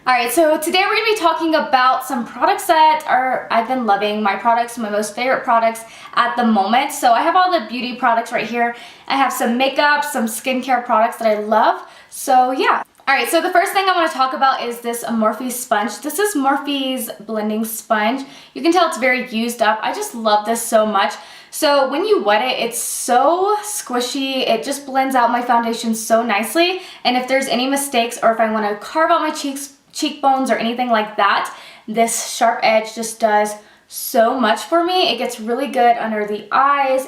Alright, so today we're going to be talking about some products that I've been loving, my products, my most favorite products at the moment. So I have all the beauty products right here. I have some makeup, some skincare products that I love. So yeah. Alright, so the first thing I want to talk about is this Morphe sponge. This is Morphe's blending sponge. You can tell it's very used up. I just love this so much. So when you wet it, it's so squishy. It just blends out my foundation so nicely. And if there's any mistakes or if I want to carve out my cheekbones or anything like that, this sharp edge just does so much for me. It gets really good under the eyes.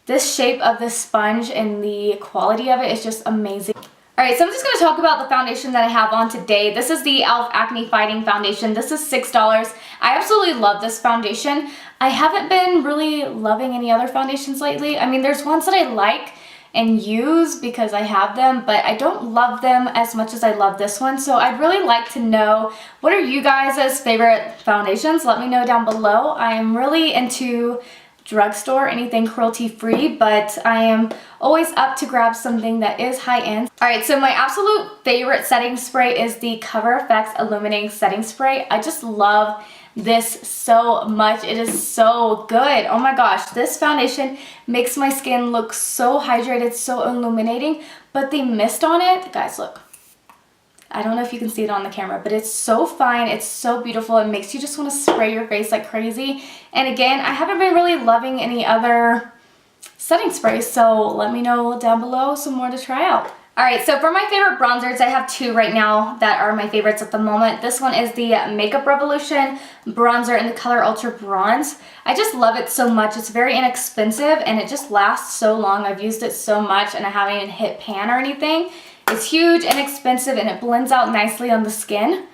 This shape of this sponge and the quality of it is just amazing. Alright, so I'm just going to talk about the foundation that I have on today. This is the e.l.f. Acne Fighting Foundation. This is $6. I absolutely love this foundation. I haven't been really loving any other foundations lately. I mean, there's ones that I like and use because I have them, but I don't love them as much as I love this one. So I'd really like to know, what are you guys' favorite foundations? Let me know down below. I am really into drugstore, anything cruelty-free, but I am always up to grab something that is high-end. Alright, so my absolute favorite setting spray is the Cover FX Illuminating Setting Spray. I just love this so much. It is so good. Oh my gosh, this foundation makes my skin look so hydrated, so illuminating, but the mist on it, guys, look. I don't know if you can see it on the camera, but it's so fine. It's so beautiful. It makes you just want to spray your face like crazy. And again, I haven't been really loving any other setting sprays, so let me know down below some more to try out. Alright, so for my favorite bronzers, I have two right now that are my favorites at the moment. This one is the Makeup Revolution bronzer in the color Ultra Bronze. I just love it so much. It's very inexpensive and it just lasts so long. I've used it so much and I haven't even hit pan or anything. It's huge, inexpensive, and it blends out nicely on the skin.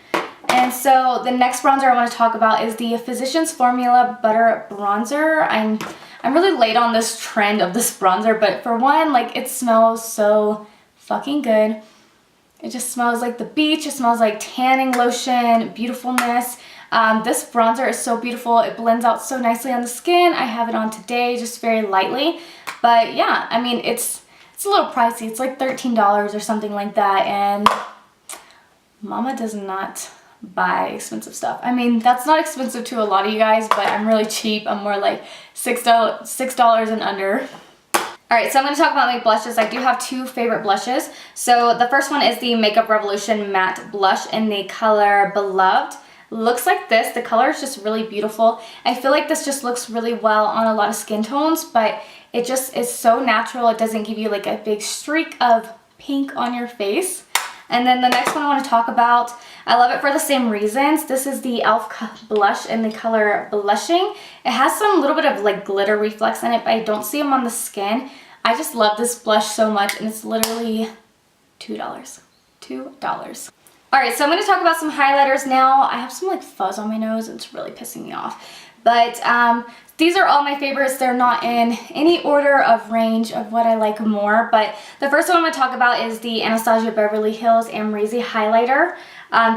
And so the next bronzer I want to talk about is the Physicians Formula Butter Bronzer. I'm really late on this trend of this bronzer, but for one, like, it smells so fucking good. It just smells like the beach. It smells like tanning lotion, beautifulness. This bronzer is so beautiful. It blends out so nicely on the skin. I have it on today, just very lightly. But yeah, I mean, it's a little pricey. It's like $13 or something like that, and Mama does not buy expensive stuff. I mean, that's not expensive to a lot of you guys, but I'm really cheap. I'm more like $6 and under. Alright, so I'm going to talk about my blushes. I do have two favorite blushes. So the first one is the Makeup Revolution Matte Blush in the color Beloved. Looks like this. The color is just really beautiful. I feel like this just looks really well on a lot of skin tones, but it just is so natural. It doesn't give you like a big streak of pink on your face. And then the next one I want to talk about, I love it for the same reasons. This is the e.l.f. blush in the color Blushing. It has some little bit of like glitter reflex in it, but I don't see them on the skin. I just love this blush so much, and it's literally $2. $2. Alright, so I'm going to talk about some highlighters now. I have some like fuzz on my nose and it's really pissing me off. But these are all my favorites. They're not in any order of range of what I like more. But the first one I'm going to talk about is the Anastasia Beverly Hills Amrezy highlighter.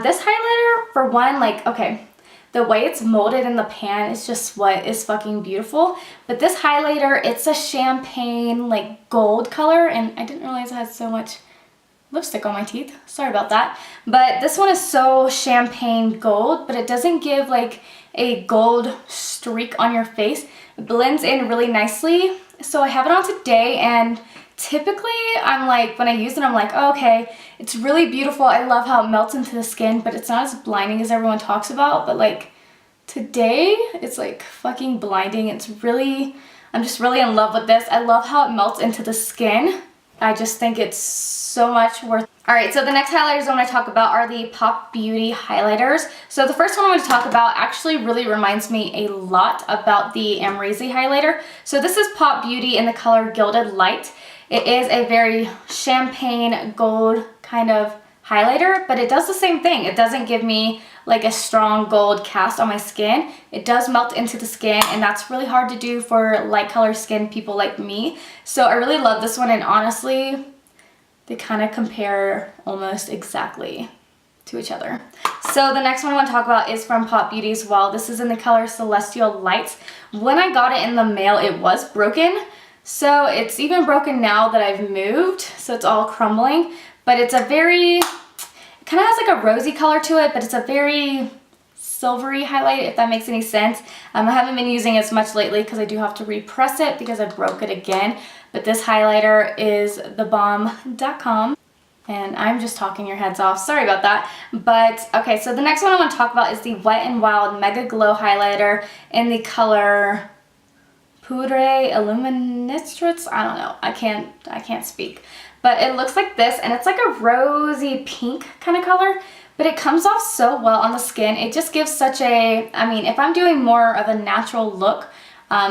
This highlighter, for one, like, okay, the way it's molded in the pan is just what is fucking beautiful. But this highlighter, it's a champagne like gold color, and I didn't realize it had so much lipstick on my teeth. Sorry about that. But this one is so champagne gold, but it doesn't give like a gold streak on your face. It blends in really nicely. So I have it on today, and typically I'm like, when I use it, I'm like, oh, okay, it's really beautiful. I love how it melts into the skin, but it's not as blinding as everyone talks about. But like today, it's like fucking blinding. It's really, I'm just really in love with this. I love how it melts into the skin. I just think it's so much worth it. Alright, so the next highlighters I want to talk about are the Pop Beauty highlighters. So the first one I want to talk about actually really reminds me a lot about the Amrezy highlighter. So this is Pop Beauty in the color Gilded Light. It is a very champagne gold kind of highlighter, but it does the same thing. It doesn't give me like a strong gold cast on my skin. It does melt into the skin, and that's really hard to do for light color skin people like me. So I really love this one, and honestly, they kind of compare almost exactly to each other. So the next one I want to talk about is from Pop Beauty as well. This is in the color Celestial Lights. When I got it in the mail, it was broken. So it's even broken now that I've moved, so it's all crumbling. But it's a very, it kind of has like a rosy color to it, but it's a very silvery highlight, if that makes any sense. I haven't been using it as much lately because I do have to repress it because I broke it again. But this highlighter is thebomb.com. And I'm just talking your heads off. Sorry about that. But okay, so the next one I want to talk about is the Wet n Wild Mega Glow Highlighter in the color Poudre Illuminatrix. I don't know. I can't speak. But it looks like this, and it's like a rosy pink kind of color. But it comes off so well on the skin. It just gives such a, I mean, if I'm doing more of a natural look,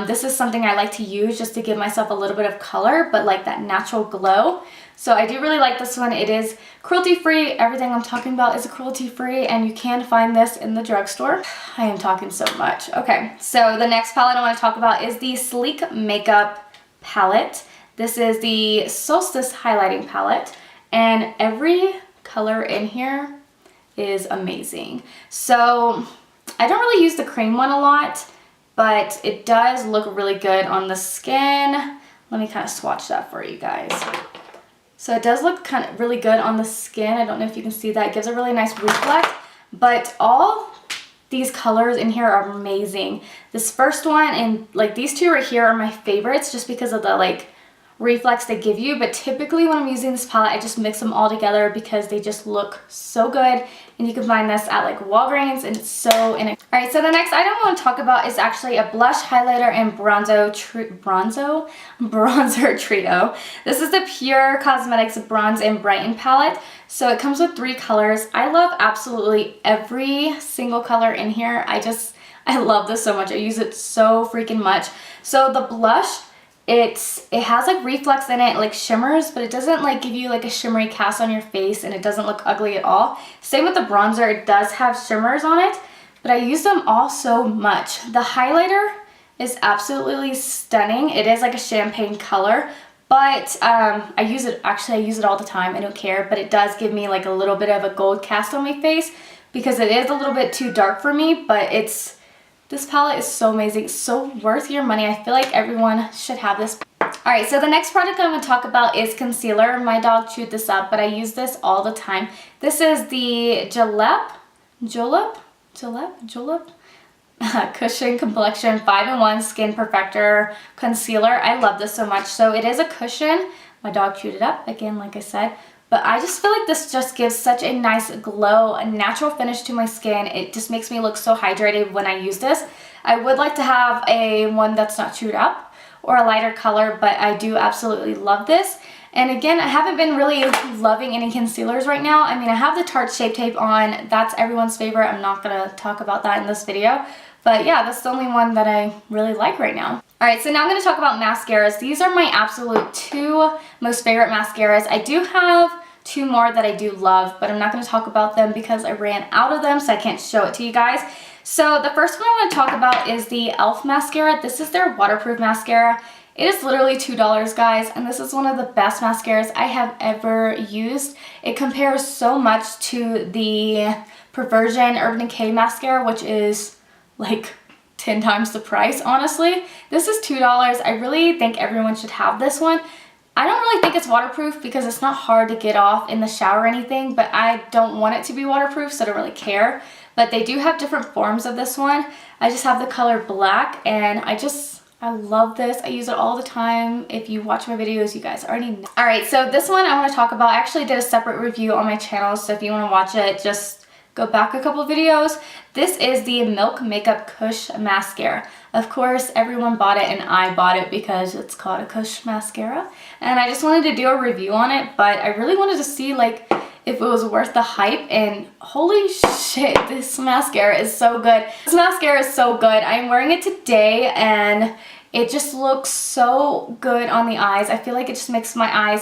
this is something I like to use just to give myself a little bit of color, but like that natural glow. So I do really like this one. It is cruelty-free. Everything I'm talking about is cruelty-free, and you can find this in the drugstore. I am talking so much. Okay, so the next palette I want to talk about is the Sleek Makeup palette. This is the Solstice highlighting palette, and every color in here is amazing. So I don't really use the cream one a lot, but it does look really good on the skin. Let me kind of swatch that for you guys. So it does look kind of really good on the skin. I don't know if you can see that. It gives a really nice reflect, but all these colors in here are amazing. This first one and like these two right here are my favorites just because of the like reflex they give you, but typically when I'm using this palette I just mix them all together because they just look so good, and you can find this at like Walgreens, and it's so Alright, so the next item I want to talk about is actually a blush, highlighter, and bronzer trio. This is the Pure Cosmetics Bronze and Brighten palette. So it comes with 3 colors. I love absolutely every single color in here. I love this so much. I use it so freaking much. So the blush, it has like reflex in it, like shimmers, but it doesn't like give you like a shimmery cast on your face, and it doesn't look ugly at all. Same with the bronzer, it does have shimmers on it, but I use them all so much. The highlighter is absolutely stunning. It is like a champagne color, but I use it all the time. I don't care, but it does give me like a little bit of a gold cast on my face because it is a little bit too dark for me, but this palette is so amazing. It's so worth your money. I feel like everyone should have this. Alright, so the next product I'm going to talk about is concealer. My dog chewed this up, but I use this all the time. This is the Julep Cushion Complexion 5-in-1 Skin Perfector Concealer. I love this so much. So it is a cushion. My dog chewed it up, again, like I said. But I just feel like this just gives such a nice glow, a natural finish to my skin. It just makes me look so hydrated when I use this. I would like to have one that's not chewed up or a lighter color, but I do absolutely love this. And again, I haven't been really loving any concealers right now. I mean, I have the Tarte Shape Tape on. That's everyone's favorite. I'm not going to talk about that in this video. But yeah, that's the only one that I really like right now. Alright, so now I'm going to talk about mascaras. These are my absolute 2 most favorite mascaras. I do have 2 more that I do love, but I'm not going to talk about them because I ran out of them, so I can't show it to you guys. So the first one I want to talk about is the e.l.f. mascara. This is their waterproof mascara. It is literally $2, guys, and this is one of the best mascaras I have ever used. It compares so much to the Perversion Urban Decay mascara, which is like 10 times the price, honestly. This is $2. I really think everyone should have this one. I don't really think it's waterproof because it's not hard to get off in the shower or anything, but I don't want it to be waterproof, so I don't really care. But they do have different forms of this one. I just have the color black, and I love this. I use it all the time. If you watch my videos, you guys already know. Alright, so this one I want to talk about. I actually did a separate review on my channel, so if you want to watch it, just go back a couple videos. This is the Milk Makeup Kush Mascara. Of course, everyone bought it, and I bought it because it's called a Kush Mascara. And I just wanted to do a review on it, but I really wanted to see like if it was worth the hype, and holy shit, this mascara is so good. This mascara is so good. I'm wearing it today, and it just looks so good on the eyes. I feel like it just makes my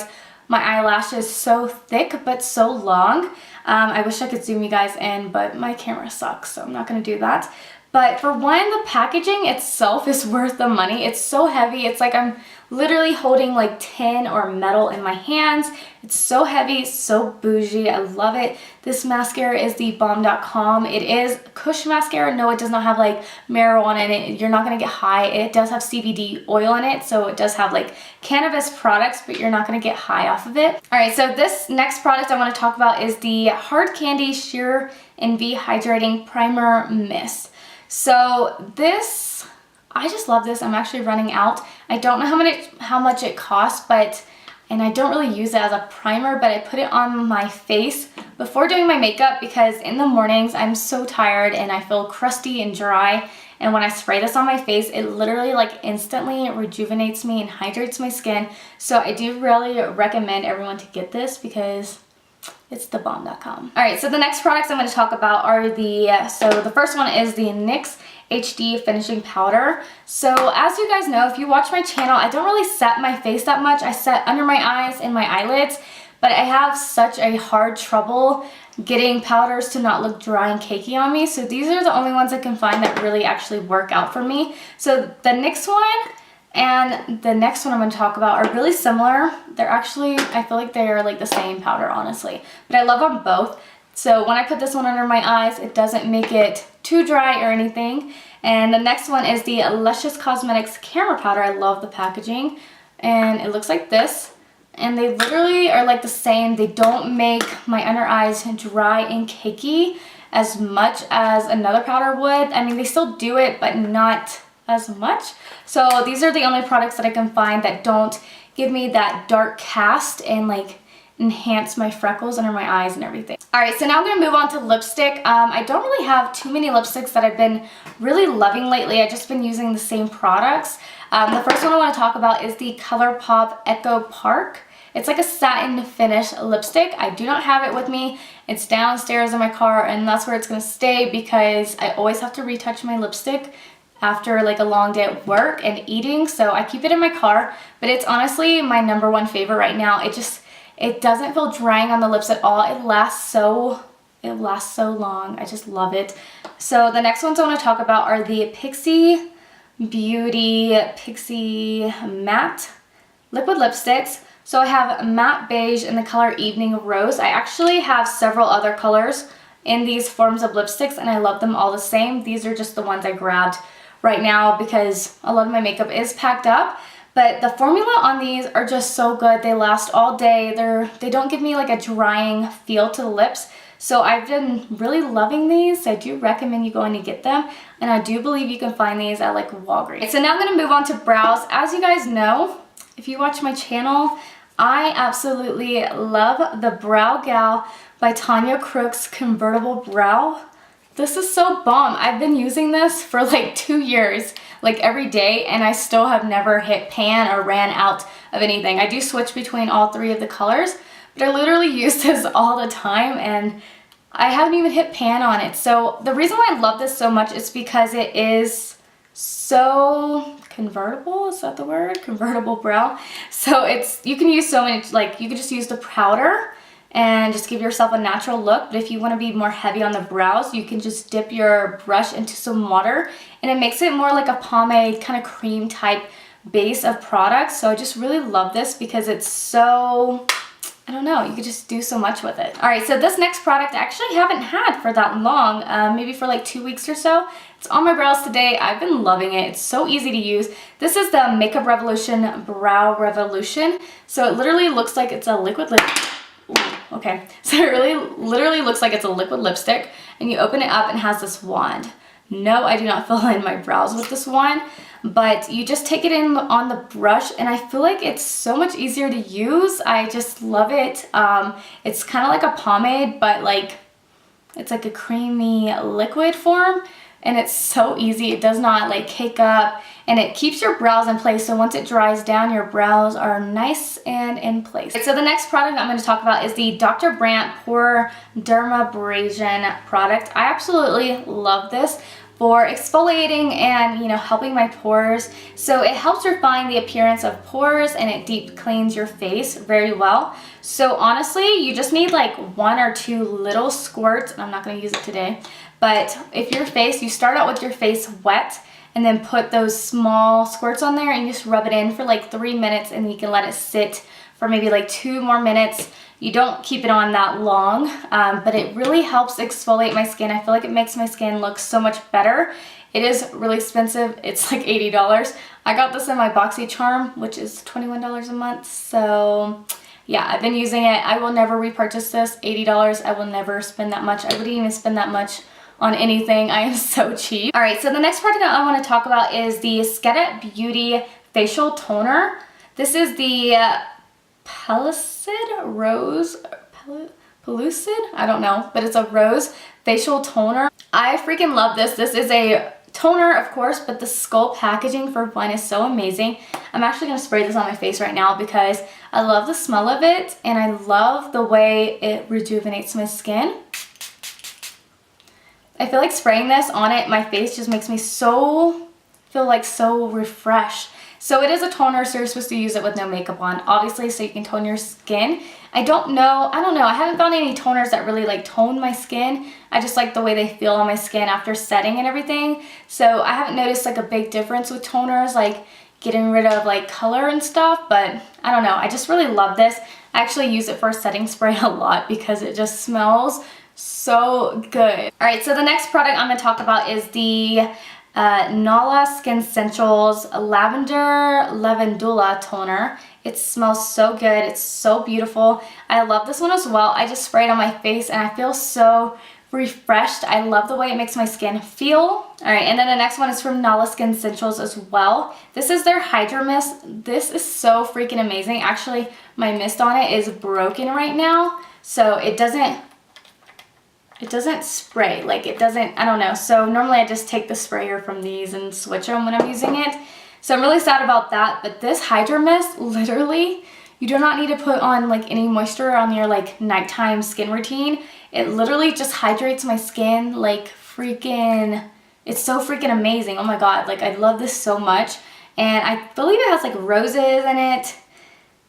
eyelashes so thick but so long. I wish I could zoom you guys in, but my camera sucks, so I'm not going to do that. But for one, the packaging itself is worth the money. It's so heavy. It's like I'm literally holding like tin or metal in my hands. It's so heavy, so bougie. I love it. This mascara is the bomb.com. It is Kush mascara. No, it does not have like marijuana in it. You're not gonna get high. It does have CBD oil in it, so it does have like cannabis products, but you're not gonna get high off of it. All right, so this next product I want to talk about is the Hard Candy Sheer Envy Hydrating Primer Mist. So this, I just love this. I'm actually running out. I don't know how much it costs, and I don't really use it as a primer, but I put it on my face before doing my makeup because in the mornings I'm so tired and I feel crusty and dry. And when I spray this on my face, it literally like instantly rejuvenates me and hydrates my skin. So I do really recommend everyone to get this because it's the bomb.com. All right, so the next products I'm going to talk about are the first one is the NYX HD Finishing Powder. So as you guys know, if you watch my channel, I don't really set my face that much. I set under my eyes and my eyelids, but I have such a hard trouble getting powders to not look dry and cakey on me. So these are the only ones I can find that really actually work out for me. So the NYX one and the next one I'm going to talk about are really similar. They're actually, I feel like they're like the same powder, honestly. But I love them both. So when I put this one under my eyes, it doesn't make it too dry or anything. And the next one is the Luscious Cosmetics Camera Powder. I love the packaging. And it looks like this. And they literally are like the same. They don't make my under eyes dry and cakey as much as another powder would. I mean, they still do it, but not as much. So these are the only products that I can find that don't give me that dark cast and like enhance my freckles under my eyes and everything. All right, so now I'm gonna move on to lipstick. I don't really have too many lipsticks that I've been really loving lately. I've just been using the same products. The first one I wanna talk about is the ColourPop Echo Park. It's like a satin finish lipstick. I do not have it with me. It's downstairs in my car and that's where it's gonna stay because I always have to retouch my lipstick after like a long day at work and eating. So I keep it in my car, but it's honestly my #1 favorite right now. It doesn't feel drying on the lips at all. It lasts so long. I just love it. So the next ones I want to talk about are the Pixie Beauty Pixie Matte Liquid Lipsticks. So I have Matte Beige in the color Evening Rose. I actually have several other colors in these forms of lipsticks and I love them all the same. These are just the ones I grabbed right now because a lot of my makeup is packed up. But the formula on these are just so good. They last all day. They don't give me like a drying feel to the lips. So I've been really loving these. I do recommend you going to get them. And I do believe you can find these at like Walgreens. So now I'm going to move on to brows. As you guys know, if you watch my channel, I absolutely love the Brow Gal by Tanya Crooks Convertible Brow. This is so bomb. I've been using this for like 2 years, like every day, and I still have never hit pan or ran out of anything. I do switch between all 3 of the colors, but I literally use this all the time and I haven't even hit pan on it. So the reason why I love this so much is because it is so convertible, is that the word? Convertible brow. So you can use so many, like you could just use the powder and just give yourself a natural look. But if you want to be more heavy on the brows, you can just dip your brush into some water and it makes it more like a pomade kind of cream type base of product. So I just really love this because it's so, I don't know, you could just do so much with it. All right, so this next product I actually haven't had for that long, maybe for like 2 weeks or so. It's on my brows today. I've been loving it. It's so easy to use. This is the Makeup Revolution Brow Revolution. So it literally looks like it's a liquid lip. Ooh, okay, so it literally looks like it's a liquid lipstick and you open it up and it has this wand. No, I do not fill in my brows with this wand, but you just take it in on the brush and I feel like it's so much easier to use. I just love it. It's kind of like a pomade, but like it's like a creamy liquid form and it's so easy. It does not like cake up and it keeps your brows in place. So once it dries down, your brows are nice and in place. So the next product I'm going to talk about is the Dr. Brandt Pore Dermabrasion product. I absolutely love this for exfoliating and, you know, helping my pores. So it helps refine the appearance of pores and it deep cleans your face very well. So honestly, you just need like 1 or 2 little squirts, and I'm not going to use it today, but if your face, you start out with your face wet and then put those small squirts on there and you just rub it in for like 3 minutes, and you can let it sit for maybe like 2 more minutes. You don't keep it on that long, but it really helps exfoliate my skin. I feel like it makes my skin look so much better. It is really expensive. It's like $80. I got this in my BoxyCharm, which is $21 a month. So yeah, I've been using it. I will never repurchase this. $80, I will never spend that much. I wouldn't even spend that much on anything. I am so cheap. All right, so the next product I want to talk about is the Sketa Beauty Facial Toner. This is the Pellucid? I don't know, but it's a rose facial toner. I freaking love this. This is a toner, of course, but the skull packaging for one is so amazing. I'm actually going to spray this on my face right now because I love the smell of it and I love the way it rejuvenates my skin. I feel like spraying this on my face just makes me feel like so refreshed. So it is a toner, so you're supposed to use it with no makeup on, obviously, so you can tone your skin. I don't know, I haven't found any toners that really like tone my skin. I just like the way they feel on my skin after setting and everything. So I haven't noticed like a big difference with toners, like getting rid of like color and stuff, but I don't know, I just really love this. I actually use it for a setting spray a lot because it just smells so good. All right, so the next product I'm gonna talk about is the Nala Skin Essentials Lavender Lavandula Toner. It smells so good. It's so beautiful. I love this one as well. I just spray it on my face and I feel so refreshed. I love the way it makes my skin feel. All right, and then the next one is from Nala Skin Essentials as well. This is their Hydra Mist. This is so freaking amazing. Actually, my mist on it is broken right now, so it doesn't spray, like it doesn't, I don't know. So normally I just take the sprayer from these and switch them when I'm using it. So I'm really sad about that, but this Hydra Mist, literally, you do not need to put on like any moisture on your like nighttime skin routine. It literally just hydrates my skin like freaking, it's so freaking amazing. Oh my God, like I love this so much. And I believe it has like roses in it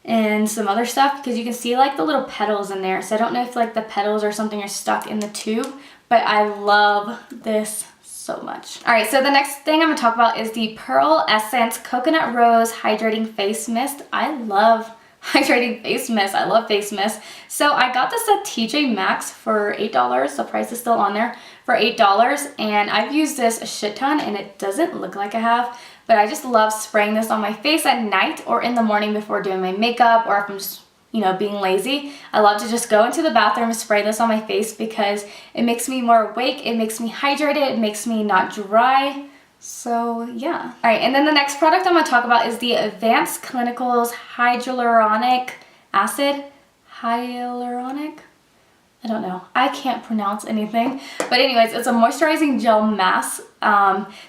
and some other stuff because you can see like the little petals in there. So I don't know if like the petals or something are stuck in the tube, but I love this so much. All right, so the next thing I'm gonna talk about is the Pearl Essence Coconut Rose Hydrating Face Mist. I love hydrating face mist. I love face mist. So I got this at TJ Maxx for $8. The price is still on there for $8. And I've used this a shit ton and it doesn't look like I have, but I just love spraying this on my face at night or in the morning before doing my makeup, or if I'm just, you know, being lazy. I love to just go into the bathroom and spray this on my face because it makes me more awake, it makes me hydrated, it makes me not dry. So yeah. All right, and then the next product I'm going to talk about is the Advanced Clinicals Hyaluronic Acid. Hyaluronic? I don't know. I can't pronounce anything. But anyways, it's a moisturizing gel mask.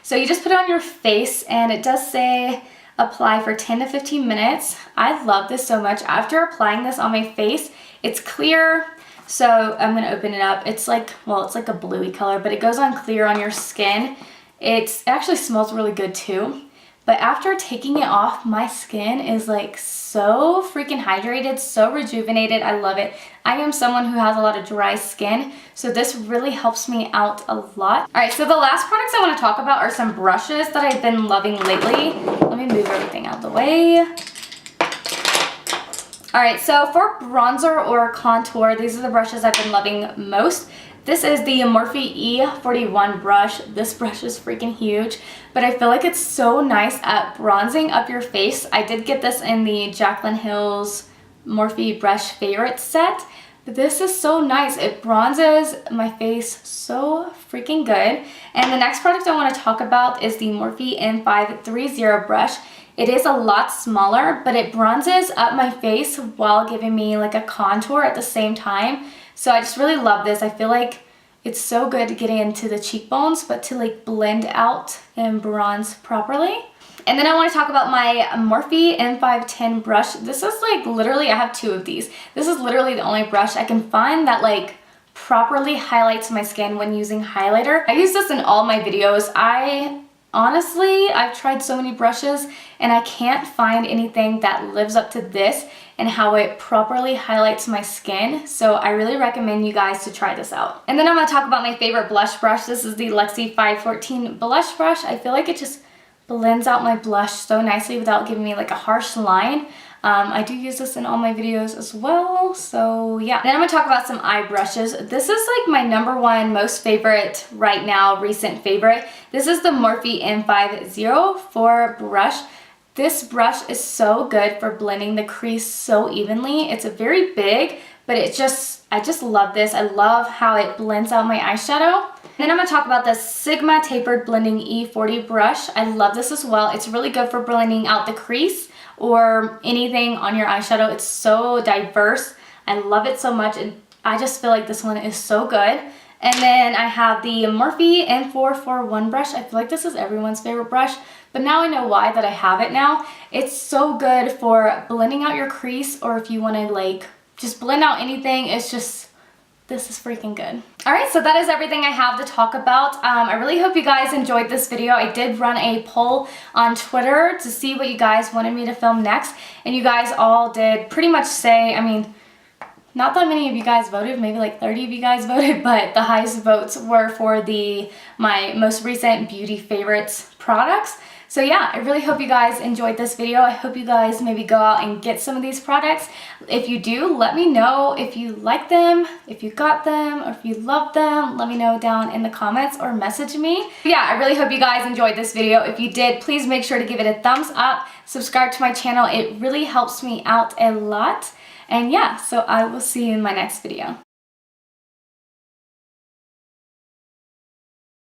So you just put it on your face and it does say apply for 10 to 15 minutes. I love this so much. After applying this on my face, it's clear. So I'm going to open it up. It's like, well, it's like a bluey color, but it goes on clear on your skin. It actually smells really good too. But after taking it off, my skin is like so freaking hydrated, so rejuvenated. I love it. I am someone who has a lot of dry skin, so this really helps me out a lot. All right, so the last products I want to talk about are some brushes that I've been loving lately. Let me move everything out of the way. All right, so for bronzer or contour, these are the brushes I've been loving most. This is the Morphe E41 brush. This brush is freaking huge, but I feel like it's so nice at bronzing up your face. I did get this in the Jaclyn Hill's Morphe brush favorite set, but this is so nice. It bronzes my face so freaking good. And the next product I want to talk about is the Morphe N530 brush. It is a lot smaller, but it bronzes up my face while giving me like a contour at the same time. So I just really love this. I feel like it's so good getting into the cheekbones, but to like blend out and bronze properly. And then I want to talk about my Morphe N510 brush. This is like literally, I have two of these. This is literally the only brush I can find that like properly highlights my skin when using highlighter. I use this in all my videos. Honestly, I've tried so many brushes and I can't find anything that lives up to this and how it properly highlights my skin. So I really recommend you guys to try this out. And then I'm gonna talk about my favorite blush brush. This is the Luxie 514 blush brush. I feel like it just blends out my blush so nicely without giving me like a harsh line. I do use this in all my videos as well, so yeah. Then I'm gonna talk about some eye brushes. This is like my #1 most favorite right now, recent favorite. This is the Morphe M504 brush. This brush is so good for blending the crease so evenly. It's a very big, but I just love this. I love how it blends out my eyeshadow. Then I'm going to talk about the Sigma Tapered Blending E40 brush. I love this as well. It's really good for blending out the crease or anything on your eyeshadow. It's so diverse. I love it so much, and I just feel like this one is so good. And then I have the Morphe M441 brush. I feel like this is everyone's favorite brush, but now I know why that I have it now. It's so good for blending out your crease, or if you want to like just blend out anything. It's just, this is freaking good. Alright, so that is everything I have to talk about. I really hope you guys enjoyed this video. I did run a poll on Twitter to see what you guys wanted me to film next, and you guys all did pretty much say, I mean, not that many of you guys voted, maybe like 30 of you guys voted, but the highest votes were for my most recent beauty favorites products. So yeah, I really hope you guys enjoyed this video. I hope you guys maybe go out and get some of these products. If you do, let me know if you like them, if you got them, or if you love them. Let me know down in the comments or message me. But yeah, I really hope you guys enjoyed this video. If you did, please make sure to give it a thumbs up. Subscribe to my channel. It really helps me out a lot. And yeah, so I will see you in my next video.